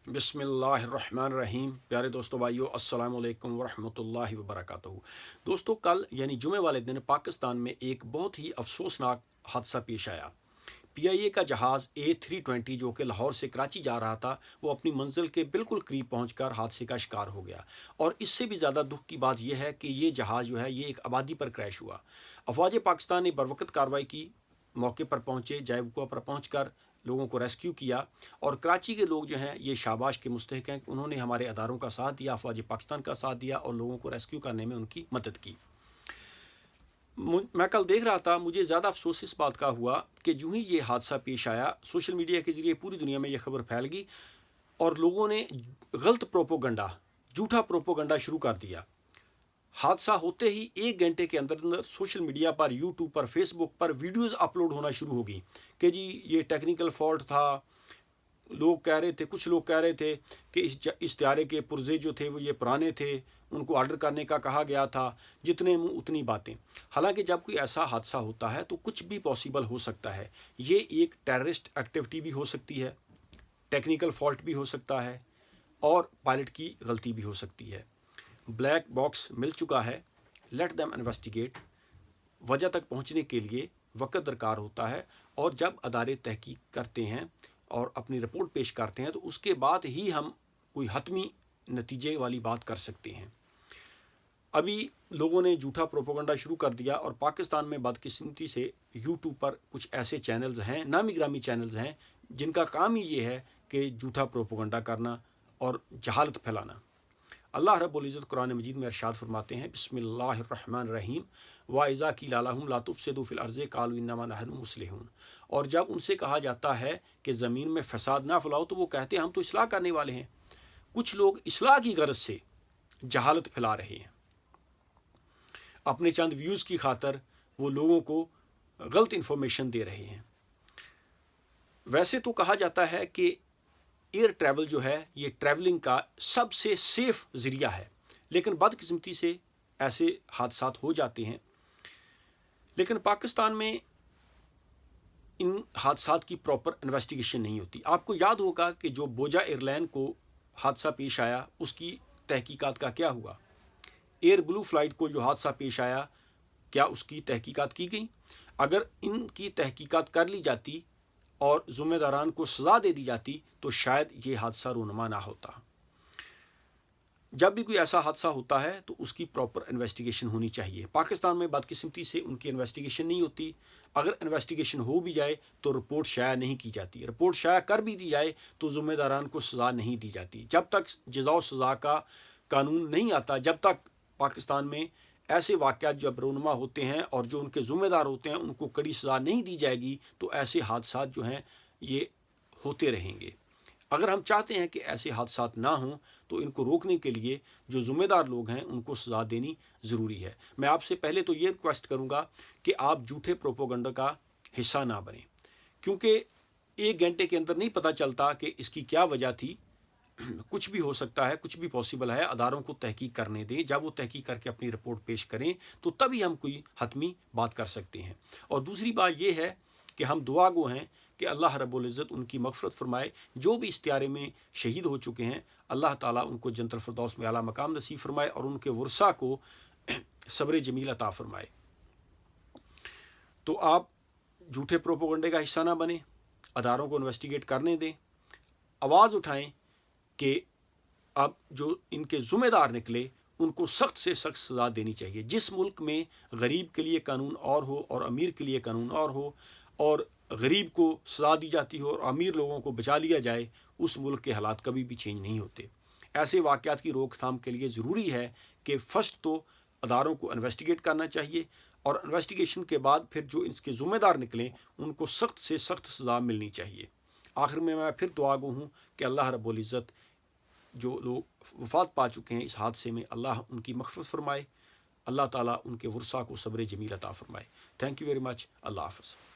बिस्मिल्लाहिर्रहमानिर्रहीम। प्यारे दोस्तों भाइयों, अस्सलाम वालेकुम वरहमतुल्लाहि वबरकातुहू। दोस्तों, कल यानी जुमे वाले दिन पाकिस्तान में एक बहुत ही अफसोसनाक हादसा पेश आया। PIA का जहाज़ A320 जो कि लाहौर से कराची जा रहा था, वो अपनी मंजिल के बिल्कुल करीब पहुंचकर हादसे का शिकार हो गया। और इससे भी ज़्यादा दुख की बात यह है कि ये जहाज़ जो है ये एक आबादी पर क्रैश हुआ। अफवाज पाकिस्तान ने बरवक़्त कार्रवाई की, मौके पर पहुंचे, जयवुआ पर पहुंचकर लोगों को रेस्क्यू किया। और कराची के लोग जो हैं ये शाबाश के मुस्तहिक हैं कि उन्होंने हमारे अदारों का साथ दिया, अफवाज पाकिस्तान का साथ दिया और लोगों को रेस्क्यू करने में उनकी मदद की। मैं कल देख रहा था, मुझे ज़्यादा अफसोस इस बात का हुआ कि जो ही ये हादसा पेश आया, सोशल मीडिया के ज़रिए पूरी दुनिया में यह खबर फैल गई और लोगों ने गलत प्रोपोगंडा, झूठा प्रोपोगंडा शुरू कर दिया। हादसा होते ही 1 घंटे के अंदर अंदर सोशल मीडिया पर, यूट्यूब पर, फेसबुक पर वीडियोज़ अपलोड होना शुरू हो गई कि जी ये टेक्निकल फॉल्ट था। लोग कह रहे थे, कुछ लोग कह रहे थे कि इस त्यारे के पुर्जे जो थे वो ये पुराने थे, उनको ऑर्डर करने का कहा गया था। जितने मुंह उतनी बातें। हालांकि जब कोई ऐसा हादसा होता है तो कुछ भी पॉसिबल हो सकता है। ये एक टेररिस्ट एक्टिविटी भी हो सकती है, टेक्निकल फॉल्ट भी हो सकता है और पायलट की गलती भी हो सकती है। ब्लैक बॉक्स मिल चुका है, लेट देम इन्वेस्टिगेट। वजह तक पहुंचने के लिए वक्त दरकार होता है और जब अदारे तहकीक करते हैं और अपनी रिपोर्ट पेश करते हैं तो उसके बाद ही हम कोई हतमी नतीजे वाली बात कर सकते हैं। अभी लोगों ने झूठा प्रोपोगंडा शुरू कर दिया और पाकिस्तान में बदकिस्मती से यूट्यूब पर कुछ ऐसे चैनल्स हैं, नामी गिरामी चैनल्स हैं, जिनका काम ही ये है कि झूठा प्रोपोगंडा करना और जहालत फैलाना। अल्लाह रब्बुल इज़्ज़त कुरान मजीद में इरशाद फरमाते हैं, बिस्मिल्लाहिर्रहमानिर्रहीम, व इज़ा क़ीला लहुम ला तुफ़सिदू फ़िल अर्ज़ि क़ालू इन्नमा नहनु मुस्लिहून। और जब उनसे कहा जाता है कि ज़मीन में फ़साद ना फैलाओ तो वो कहते हैं हम तो इस्लाह करने वाले हैं। कुछ लोग इस्लाह की गरज से जहालत फैला रहे हैं। अपने चंद व्यूज़ की खातर वो लोगों को गलत इन्फॉर्मेशन दे रहे हैं। वैसे तो कहा जाता है कि एयर ट्रैवल जो है ये ट्रैवलिंग का सबसे सेफ ज़रिया है, लेकिन बदकिस्मती से ऐसे हादसात हो जाते हैं। लेकिन पाकिस्तान में इन हादसात की प्रॉपर इन्वेस्टिगेशन नहीं होती। आपको याद होगा कि जो बोजा एयरलाइन को हादसा पेश आया उसकी तहकीकात का क्या हुआ। एयर ब्लू फ़्लाइट को जो हादसा पेश आया, क्या उसकी तहकीकात की गई? अगर इनकी तहकीकात कर ली जाती और ज़िम्मेदारान को सज़ा दे दी जाती तो शायद ये हादसा रूनुमा ना होता। जब भी कोई ऐसा हादसा होता है तो उसकी प्रॉपर इन्वेस्टिगेशन होनी चाहिए। पाकिस्तान में बदकिस्मती से उनकी इन्वेस्टिगेशन नहीं होती। अगर इन्वेस्टिगेशन हो भी जाए तो रिपोर्ट शाया नहीं की जाती। रिपोर्ट शाया कर भी दी जाए तो ज़िम्मेदारान को सज़ा नहीं दी जाती। जब तक जज़ा और सज़ा का कानून नहीं आता, जब तक पाकिस्तान में ऐसे वाक़यात जब रूनुमा होते हैं और जो उनके ज़िम्मेदार होते हैं उनको कड़ी सज़ा नहीं दी जाएगी तो ऐसे हादसात जो हैं ये होते रहेंगे। अगर हम चाहते हैं कि ऐसे हादसात ना हों तो इनको रोकने के लिए जो ज़िम्मेदार लोग हैं उनको सज़ा देनी ज़रूरी है। मैं आपसे पहले तो ये रिक्वेस्ट करूँगा कि आप झूठे प्रोपोगंडा का हिस्सा ना बनें, क्योंकि 1 घंटे के अंदर नहीं पता चलता कि इसकी क्या वजह थी। कुछ भी हो सकता है, कुछ भी पॉसिबल है। अदारों को तहकीक करने दें, जब वो तहकीक करके अपनी रिपोर्ट पेश करें तो तभी हम कोई हतमी बात कर सकते हैं। और दूसरी बात ये है कि हम दुआ गो हैं कि अल्लाह रब्बुल इज़्ज़त उनकी मग़फ़िरत फरमाए। जो भी इस त्यारे में शहीद हो चुके हैं, अल्लाह ताला उनको जन्नतुल फ़िरदौस में आला मकाम नसीब फरमाए और उनके वरसा को सब्र जमील अता फरमाए। तो आप झूठे प्रोपोगंडे का हिस्सा ना बने, अदारों को इन्वेस्टिगेट करने दें, आवाज़ उठाएं कि अब जो इनके ज़िम्मेदार निकले उनको सख्त से सख्त सज़ा देनी चाहिए। जिस मुल्क में गरीब के लिए कानून और हो और अमीर के लिए कानून और हो, और गरीब को सज़ा दी जाती हो और अमीर लोगों को बचा लिया जाए, उस मुल्क के हालात कभी भी चेंज नहीं होते। ऐसे वाक़यात की रोकथाम के लिए ज़रूरी है कि फ़र्स्ट तो अदारों को इन्वेस्टिगेट करना चाहिए और इन्वेस्टिगेशन के बाद फिर जो इसके ज़िम्मेदार निकलें उनको सख्त से सख्त सज़ा मिलनी चाहिए। आखिर में मैं फिर दुआ गो हूँ कि अल्लाह रब्बुल इज़्ज़त जो लोग वफ़ात पा चुके हैं इस हादसे में, अल्लाह उनकी मग़फ़िरत फरमाए। अल्लाह ताला उनके वरसा को सब्र जमील अता फरमाए। Thank you very much. अल्लाह हाफ़िज़।